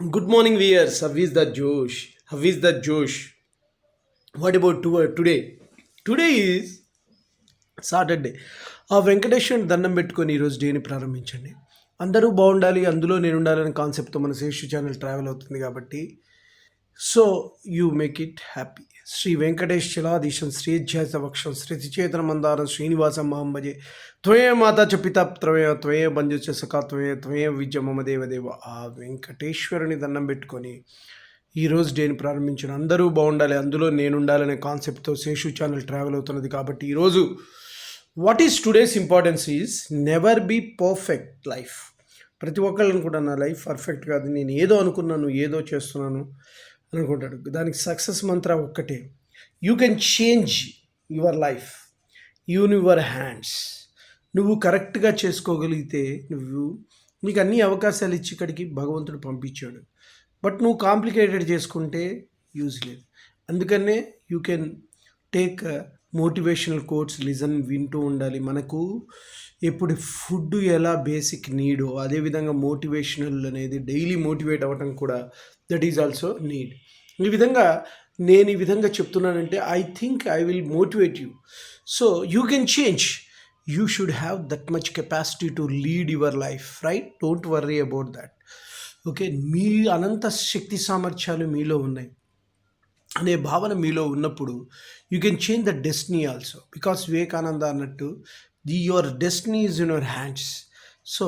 Good morning, viewers. How is the Josh? How is the Josh? What about today? Today is Saturday. ఆ వెంకటేశ్వరుని దండం పెట్టుకొని ఈరోజు డేని ప్రారంభించండి. అందరూ బాగుండాలి, అందులో నేను ఉండాలనే కాన్సెప్ట్తో మన శేషు ఛానల్ ట్రావెల్ అవుతుంది కాబట్టి so you make it happy. Shri Venkatesh చలాధీశం శ్రీధ్యాసవక్షం శ్రీచేతన మందారం శ్రీనివాసం మహంభజే త్వయే మాత చ పిత త్వయ త్వయే బంజు చ సఖా త్వయే త్వయే విద్య మమ దేవదేవ. ఆ వెంకటేశ్వరుని దండం పెట్టుకొని ఈరోజు డేని ప్రారంభించిన అందరూ బాగుండాలి, అందులో నేను ఉండాలనే కాన్సెప్ట్తో శేషు ఛానల్ ట్రావెల్ అవుతున్నది కాబట్టి ఈరోజు what is today's importance is never be perfect life. ప్రతి ఒక్కళ్ళు అనుకుంటాను నా లైఫ్ పర్ఫెక్ట్ కాదు, నేను ఏదో అనుకున్నాను ఏదో చేస్తున్నాను అనుకుంటాడు. దానికి సక్సెస్ మంత్ర ఒక్కటే, you can change your life Yoon your hands. నువ్వు కరెక్ట్గా చేసుకోగలిగితే నీకు అన్ని అవకాశాలు ఇచ్చి ఇక్కడికి భగవంతుడు పంపించాడు. బట్ నువ్వు కాంప్లికేటెడ్ చేసుకుంటే యూజ్ లేదు. అందుకనే you can take motivational quotes, listen, వింటూ ఉండాలి. మనకు ఎప్పుడు ఫుడ్ ఎలా బేసిక్ నీడో అదేవిధంగా మోటివేషనల్ అనేది డైలీ మోటివేట్ అవ్వటం కూడా దట్ ఈజ్ ఆల్సో నీడ్. నేను ఈ విధంగా చెప్తున్నానంటే I think I will motivate you. So you can change. You should have that much capacity to lead your life, right? Don't worry about that. Okay, మీ అనంత శక్తి సామర్థ్యాలు మీలో ఉన్నాయి అనే భావన మీలో ఉన్నప్పుడు you can change the destiny also. Because Vivekananda అన్నట్టు your destiny is in your hands. So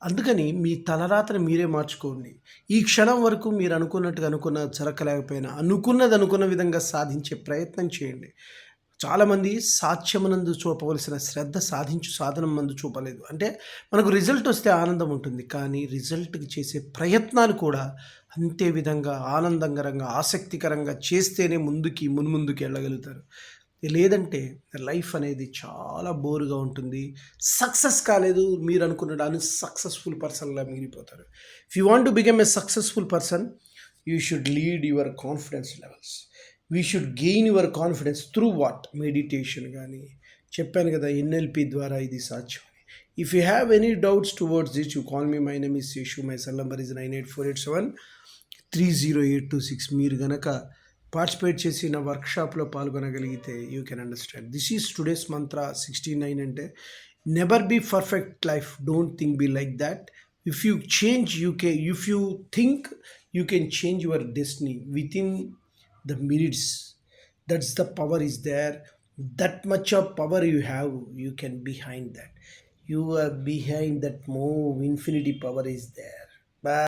అందుకని మీ తలరాతను మీరే మార్చుకోండి. ఈ క్షణం వరకు మీరు అనుకున్న జరగలేకపోయినా అనుకున్న విధంగా సాధించే ప్రయత్నం చేయండి. చాలామంది సాధ్యమనందు చూపవలసిన శ్రద్ధ సాధనం మందు చూపలేదు. అంటే మనకు రిజల్ట్ వస్తే ఆనందం ఉంటుంది, కానీ రిజల్ట్కి చేసే ప్రయత్నాలు కూడా అంతే విధంగా ఆనందకరంగా ఆసక్తికరంగా చేస్తేనే మున్ముందుకి వెళ్ళగలుగుతారు. లేదంటే లైఫ్ అనేది చాలా బోరుగా ఉంటుంది. సక్సెస్ కాలేదు మీరు అనుకున్న అన్సక్సెస్ఫుల్ పర్సన్లా మిగిలిపోతారు. If you want to become a successful person you should lead your confidence levels. We should gain your confidence through what? Meditation. కానీ చెప్పాను కదా ఎన్ఎల్పి ద్వారా ఇది సాధ్యం. If you have any doubts towards this you call me. My name is Seshu. My cell number is 9848730826. మీరు గనక participate చేసి నా వర్క్షాప్లో పాల్గొనగలిగితే you can understand. This is today's mantra 69. అంటే never be perfect life, don't think be like that. If you change if you think you can change your destiny with in the minutes. That's the power is there. That much of power you have, you can behind that. You are behind that more infinity power is there. Bye.